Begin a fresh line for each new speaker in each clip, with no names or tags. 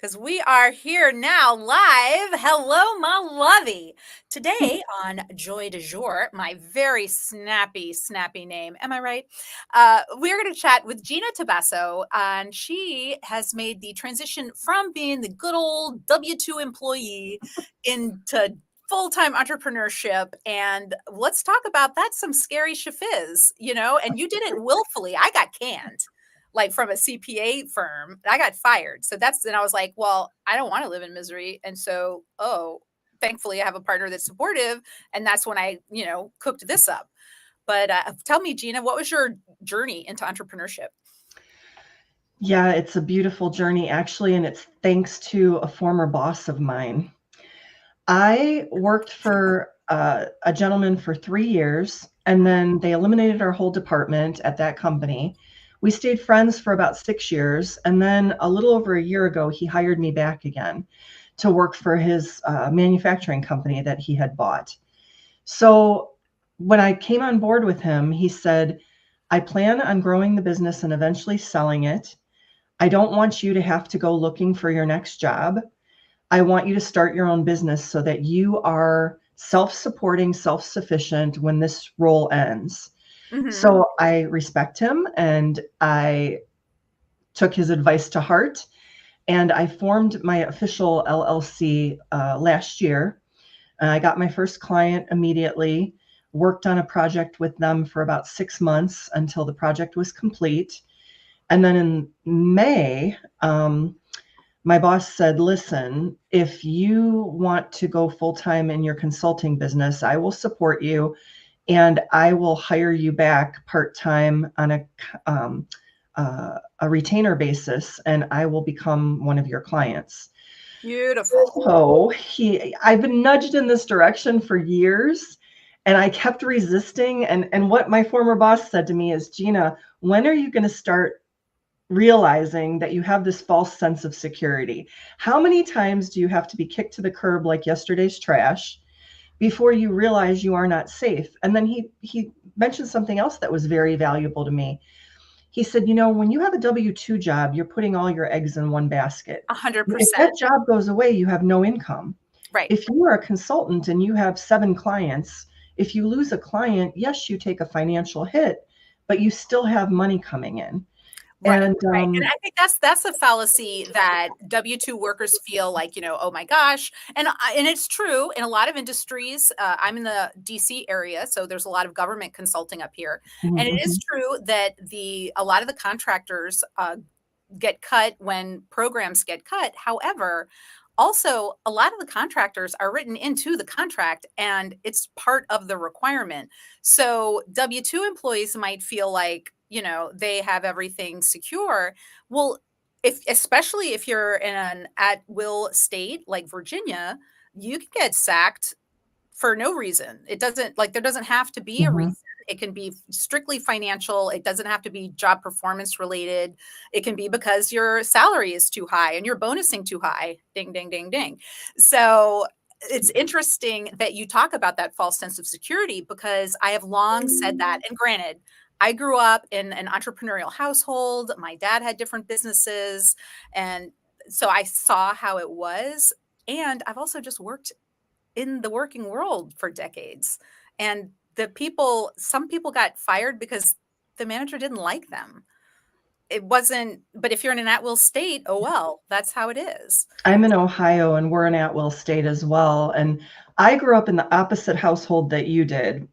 because we are here now live. Hello, my lovey. Today on Joy de Jour, my very snappy name. Am I right? We're going to chat with Gina Tabasso, and she has made the transition from being the good old W-2 employee into full-time entrepreneurship. And let's talk about that. Some scary shifiz, and you did it willfully. I got canned like from a CPA firm. I got fired. So then I was like, well, I don't want to live in misery. And so, thankfully I have a partner that's supportive. And that's when I, cooked this up. But tell me, Gina, what was your journey into entrepreneurship?
Yeah, it's a beautiful journey, actually, and it's thanks to a former boss of mine. I worked for a gentleman for 3 years, and then they eliminated our whole department at that company. We stayed friends for about 6 years, and then a little over a year ago, he hired me back again to work for his manufacturing company that he had bought. So when I came on board with him, he said, I plan on growing the business and eventually selling it. I don't want you to have to go looking for your next job. I want you to start your own business so that you are self-supporting, self-sufficient when this role ends.
Mm-hmm.
So I respect him and I took his advice to heart. And I formed my official LLC last year. I got my first client immediately, worked on a project with them for about 6 months until the project was complete. And then in May, my boss said, listen, if you want to go full-time in your consulting business, I will support you and I will hire you back part-time on a retainer basis, and I will become one of your clients.
Beautiful.
So I've been nudged in this direction for years, and I kept resisting. And what my former boss said to me is, Gina, when are you going to start realizing that you have this false sense of security? How many times do you have to be kicked to the curb like yesterday's trash before you realize you are not safe? And then he mentioned something else that was very valuable to me. He said, when you have a W-2 job, you're putting all your eggs in one basket.
100%.
If that job goes away, you have no income.
Right.
If you are a consultant and you have 7 clients, if you lose a client, yes, you take a financial hit, but you still have money coming in.
Right, right. And I think that's a fallacy that W-2 workers feel like, oh my gosh. And it's true in a lot of industries. I'm in the DC area, so there's a lot of government consulting up here.
Mm-hmm.
And it is true that a lot of the contractors get cut when programs get cut. However, also, a lot of the contractors are written into the contract and it's part of the requirement. So W-2 employees might feel like, they have everything secure. Well, especially if you're in an at-will state like Virginia, you can get sacked for no reason. It doesn't there doesn't have to be a reason. It can be strictly financial. It doesn't have to be job performance related. It can be because your salary is too high and you're bonusing too high. Ding, ding, ding, ding. So it's interesting that you talk about that false sense of security because I have long said that. And granted, I grew up in an entrepreneurial household. My dad had different businesses. And so I saw how it was. And I've also just worked in the working world for decades. And some people got fired because the manager didn't like them. It wasn't, but if you're in an at-will state, oh well, that's how it is.
I'm in Ohio and we're an at-will state as well. And I grew up in the opposite household that you did.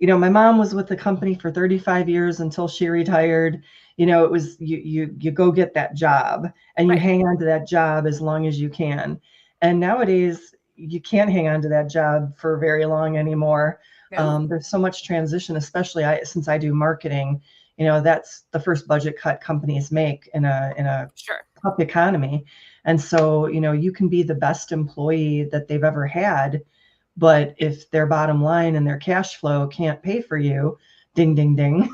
My mom was with the company for 35 years until she retired. It was you go get that job and you hang on to that job as long as you can. And nowadays you can't hang on to that job for very long anymore. No. There's so much transition, especially since I do marketing. That's the first budget cut companies make in a
sure.
tough economy. And so, you can be the best employee that they've ever had, but if their bottom line and their cash flow can't pay for you, ding, ding, ding,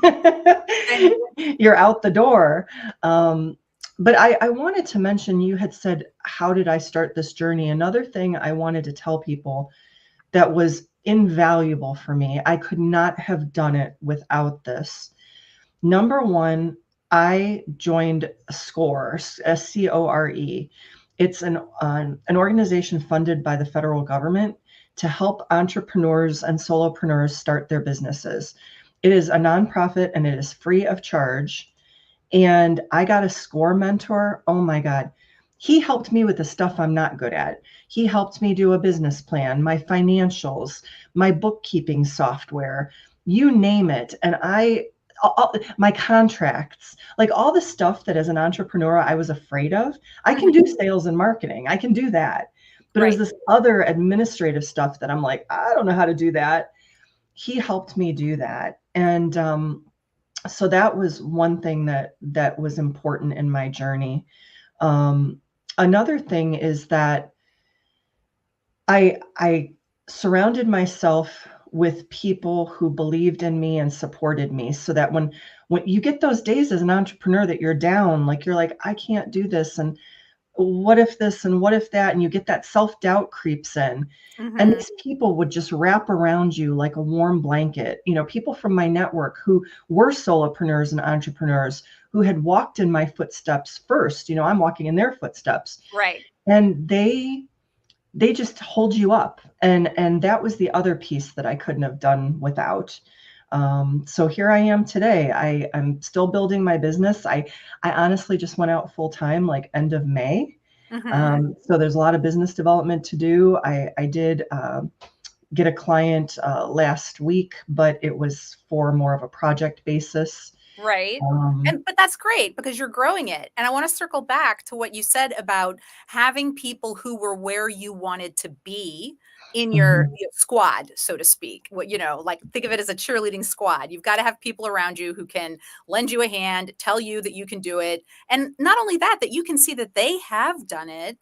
you're out the door. But I wanted to mention, you had said, how did I start this journey? Another thing I wanted to tell people that was invaluable for me, I could not have done it without this. Number one, I joined SCORE, SCORE. It's an organization funded by the federal government to help entrepreneurs and solopreneurs start their businesses. It is a nonprofit and it is free of charge. And I got a SCORE mentor. Oh my God. He helped me with the stuff I'm not good at. He helped me do a business plan, my financials, my bookkeeping software, you name it. And my contracts, like all the stuff that as an entrepreneur I was afraid of. I can do sales and marketing. I can do that. But it was
Right.
this other administrative stuff that I'm like, I don't know how to do that. He helped me do that. And so that was one thing that was important in my journey. Um, Another thing is that I surrounded myself with people who believed in me and supported me, so that when you get those days as an entrepreneur that you're down, like you're like, I can't do this, and what if this and what if that, and you get that self-doubt creeps in. And
Mm-hmm.
these people would just wrap around you like a warm blanket. People from my network who were solopreneurs and entrepreneurs who had walked in my footsteps first. I'm walking in their footsteps.
Right.
And they just hold you up. And that was the other piece that I couldn't have done without. So here I am today. I'm still building my business. I honestly just went out full time like end of May.
Mm-hmm.
So there's a lot of business development to do. I did get a client last week, but it was for more of a project basis.
Right.
Um,
But that's great because you're growing it. And I want to circle back to what you said about having people who were where you wanted to be in your
mhm.
squad, so to speak. What, like think of it as a cheerleading squad. You've got to have people around you who can lend you a hand, tell you that you can do it. And not only that, that you can see that they have done it.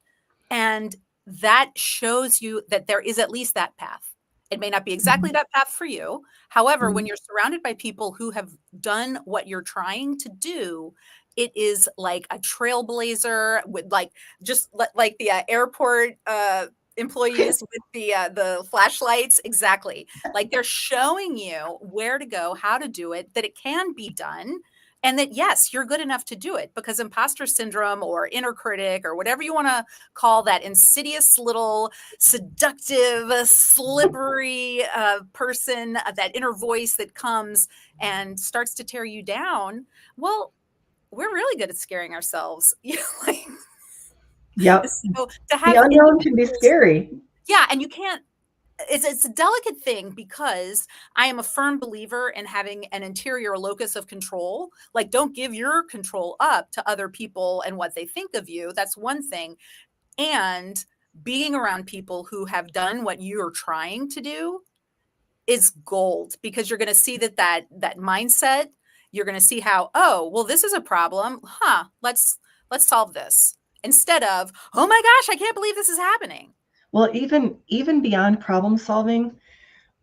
And that shows you that there is at least that path. It may not be exactly
Mhm.
that path for you. However, when
Mhm.
you're surrounded by people who have done what you're trying to do, it is like a trailblazer with like like the airport employees with the flashlights. Exactly. Like they're showing you where to go, how to do it, that it can be done. And that, yes, you're good enough to do it because imposter syndrome or inner critic or whatever you want to call that insidious little seductive, slippery person, that inner voice that comes and starts to tear you down. Well, we're really good at scaring ourselves. Like,
Yep.
so to
The
have
unknown can be
individuals,
scary.
yeah, and you can't. It's a delicate thing because I am a firm believer in having an interior locus of control. Like, don't give your control up to other people and what they think of you. That's one thing. And being around people who have done what you're trying to do is gold because you're going to see that mindset. You're going to see how, oh, well, this is a problem. Huh, let's solve this instead of, oh my gosh, I can't believe this is happening.
Well, even beyond problem solving,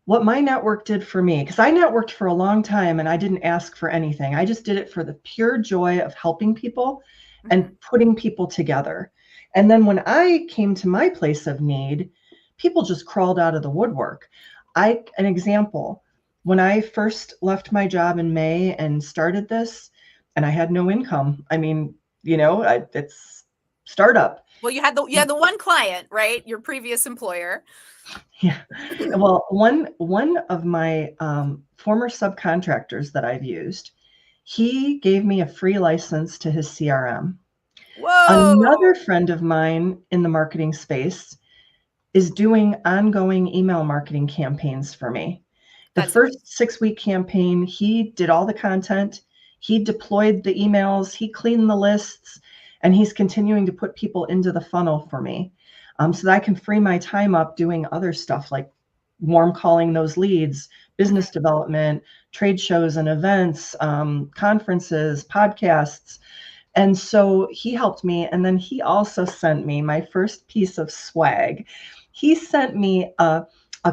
what my network did for me, because I networked for a long time and I didn't ask for anything. I just did it for the pure joy of helping people
Mhm.
and putting people together. And then when I came to my place of need, people just crawled out of the woodwork. An example, when I first left my job in May and started this, and I had no income. I mean, it's startup.
Well, you had the one client, right? Your previous employer.
Yeah. Well, one of my former subcontractors that I've used, he gave me a free license to his CRM.
Whoa,
Another friend of mine in the marketing space is doing ongoing email marketing campaigns for me. The
that's
first 6-week campaign, he did all the content, he deployed the emails, he cleaned the lists, and he's continuing to put people into the funnel for me, so that I can free my time up doing other stuff like warm calling those leads, business
mhm.
development, trade shows and events, conferences, podcasts. And so he helped me. And then he also sent me my first piece of swag. He sent me a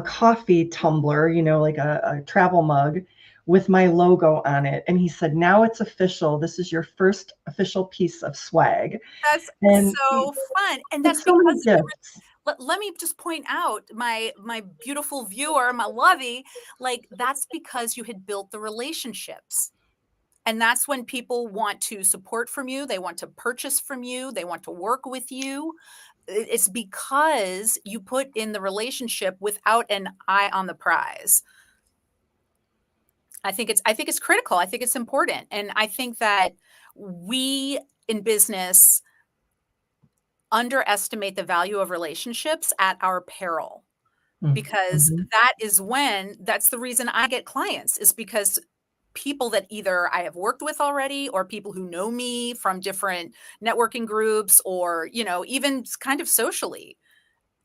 coffee tumbler, like a travel mug with my logo on it. And he said, now it's official. This is your first official piece of swag.
That's
And
so fun, and that's
it's so many
because of everything.
gifts.
Let me just point out my beautiful viewer, my lovey, like that's because you had built the relationships. And that's when people want to support from you. They want to purchase from you. They want to work with you. It's because you put in the relationship without an eye on the prize. I think it's critical. I think it's important. And I think that we in business underestimate the value of relationships at our peril, because
Mm-hmm.
that's the reason I get clients, is because people that either I have worked with already, or people who know me from different networking groups, or, even kind of socially,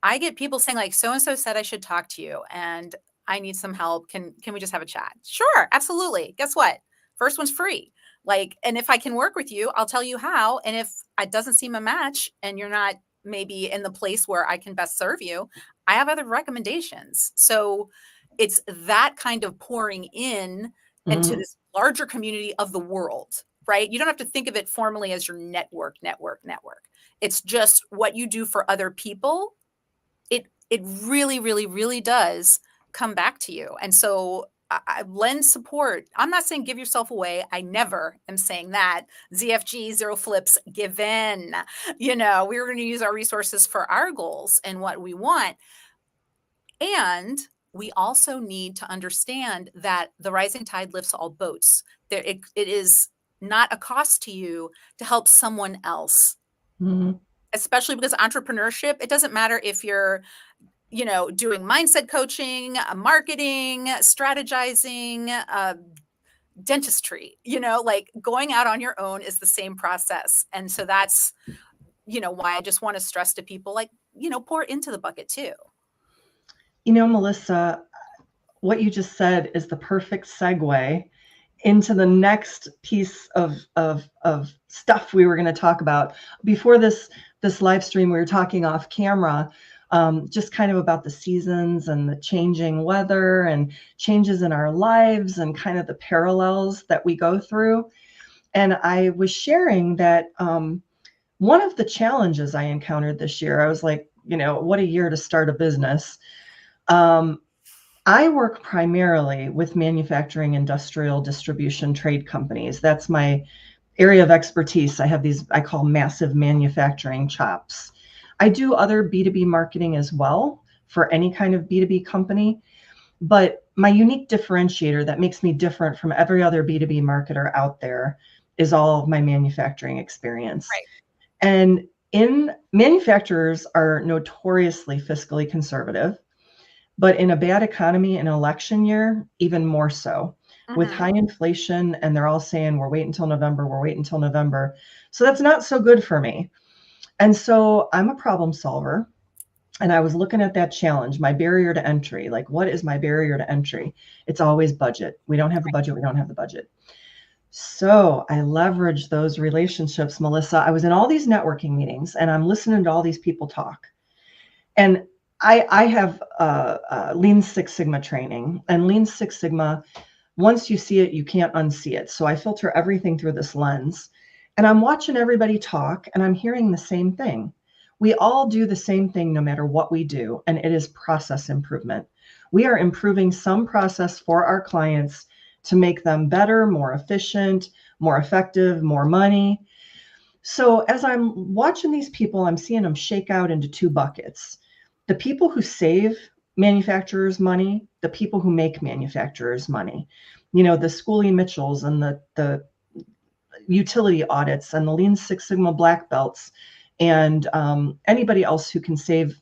I get people saying like, so and so said I should talk to you and I need some help. Can we just have a chat? Sure, absolutely. Guess what? First one's free. Like, and if I can work with you, I'll tell you how. And if it doesn't seem a match and you're not maybe in the place where I can best serve you, I have other recommendations. So it's that kind of pouring in into
Mm-hmm.
this larger community of the world, right? You don't have to think of it formally as your network. It's just what you do for other people. It really, really, really does come back to you. And so I lend support. I'm not saying give yourself away. I never am saying that. ZFG, zero flips, give in. We're going to use our resources for our goals and what we want. And we also need to understand that the rising tide lifts all boats. It is not a cost to you to help someone else,
Mm-hmm.
especially because entrepreneurship, it doesn't matter if you're doing mindset coaching, marketing, strategizing, dentistry, like going out on your own is the same process. And so that's, why I just want to stress to people, like, pour into the bucket too.
Melissa, what you just said is the perfect segue into the next piece of stuff we were going to talk about. Before this live stream, we were talking off camera, just kind of about the seasons and the changing weather and changes in our lives and kind of the parallels that we go through. And I was sharing that one of the challenges I encountered this year, I was like, what a year to start a business. I work primarily with manufacturing, industrial distribution trade companies. That's my area of expertise. I have these, I call massive manufacturing chops. I do other B2B marketing as well for any kind of B2B company. But my unique differentiator that makes me different from every other B2B marketer out there is all of my manufacturing experience.
Right.
And manufacturers are notoriously fiscally conservative. But in a bad economy, an election year, even more so. With
Mm-hmm.
high inflation, and they're all saying, we're waiting until November, we're waiting until November. So that's not so good for me. And so I'm a problem solver. And I was looking at that challenge, my barrier to entry. Like, what is my barrier to entry? It's always budget. We don't have the budget. We don't have the budget. So I leveraged those relationships, Melissa. I was in all these networking meetings and I'm listening to all these people talk. And I have Lean Six Sigma training, and Lean Six Sigma, once you see it, you can't unsee it. So I filter everything through this lens, and I'm watching everybody talk, and I'm hearing the same thing. We all do the same thing no matter what we do, and it is process improvement. We are improving some process for our clients to make them better, more efficient, more effective, more money. So as I'm watching these people, I'm seeing them shake out into two buckets. The people who save manufacturers money, the people who make manufacturers money. The Schoolie Mitchells and the utility audits and the Lean Six Sigma black belts and anybody else who can save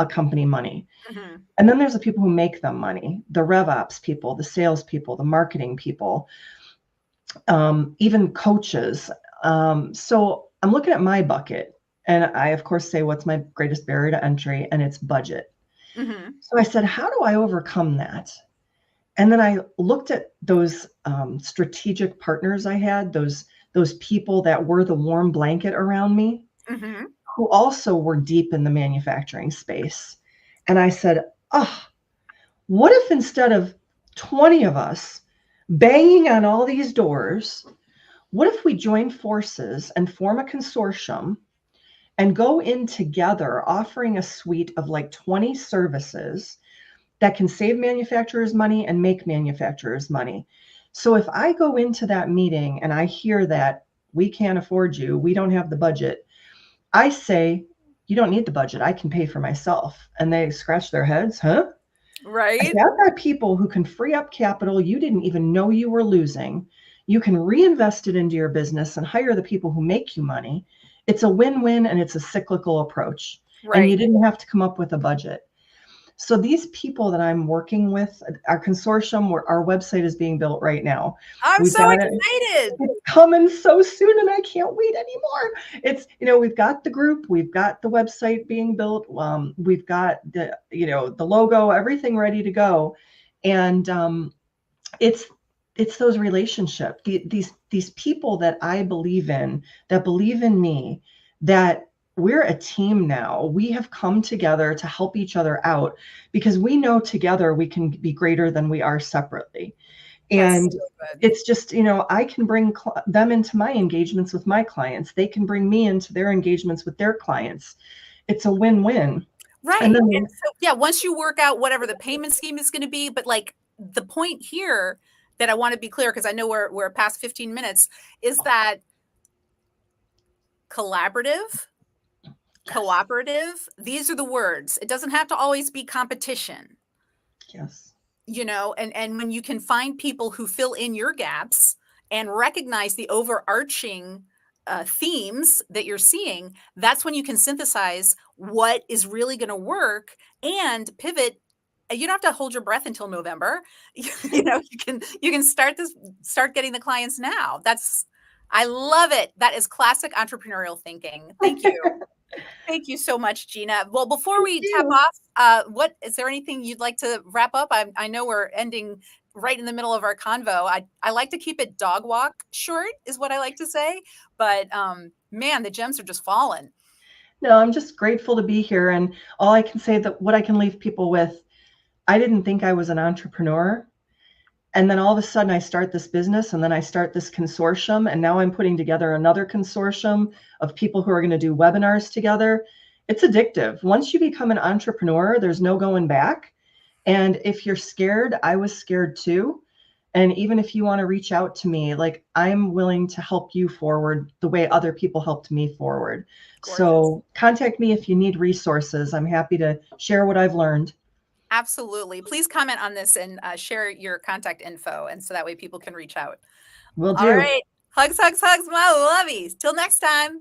a company money.
Mm-hmm.
And then there's the people who make them money, the RevOps people, the sales people, the marketing people, even coaches. So I'm looking at my bucket. And I, of course, say, what's my greatest barrier to entry? And it's budget.
Mm-hmm.
So I said, how do I overcome that? And then I looked at those strategic partners I had, those people that were the warm blanket around me,
Mm-hmm.
who also were deep in the manufacturing space. And I said, oh, what if instead of 20 of us banging on all these doors, what if we join forces and form a consortium and go in together offering a suite of like 20 services that can save manufacturers money and make manufacturers money? So if I go into that meeting and I hear that we can't afford you, we don't have the budget, I say, you don't need the budget. I can pay for myself. And they scratch their heads, huh? If
Right.
I've got people who can free up capital you didn't even know you were losing, you can reinvest it into your business and hire the people who make you money. It's a win-win and it's a cyclical approach. And you
Right.
didn't have to come up with a budget. So these people that I'm working with, our consortium, where our website is being built right now.
I'm
We've
so
got it.
excited.
It's coming so soon and I can't wait anymore. It's, we've got the group, we've got the website being built, we've got the logo, everything ready to go. And it's those relationships, these people that I believe in, that believe in me, that we're a team now. We have come together to help each other out because we know together we can be greater than we are separately.
That's
And
so good.
it's just, I can bring them into my engagements with my clients. They can bring me into their engagements with their clients. It's a win-win. And
Right. And
then,
so, yeah, once you work out whatever the payment scheme is going to be, but like the point here that I want to be clear, because I know we're past 15 minutes, is that collaborative,
yes,
cooperative, these are the words. It doesn't have to always be competition,
yes,
and when you can find people who fill in your gaps and recognize the overarching themes that you're seeing, that's when you can synthesize what is really going to work and pivot. You don't have to hold your breath until November. You can start getting the clients now. I love it. That is classic entrepreneurial thinking. Thank you. Thank you so much, Gina. Well, before
thank
we tap
you.
off, what is there anything you'd like to wrap up? I know we're ending right in the middle of our convo. I like to keep it dog walk short, is what I like to say. But man, the gems are just falling.
No, I'm just grateful to be here. And all I can say, that what I can leave people with, I didn't think I was an entrepreneur. And then all of a sudden I start this business and then I start this consortium. And now I'm putting together another consortium of people who are going to do webinars together. It's addictive. Once you become an entrepreneur, there's no going back. And if you're scared, I was scared too. And even if you want to reach out to me, like, I'm willing to help you forward the way other people helped me forward.
Gorgeous.
So contact me if you need resources. I'm happy to share what I've learned.
Absolutely. Please comment on this and share your contact info, and so that way people can reach out.
Will
All
do.
right. Hugs, hugs, hugs, my lovies. Till next time.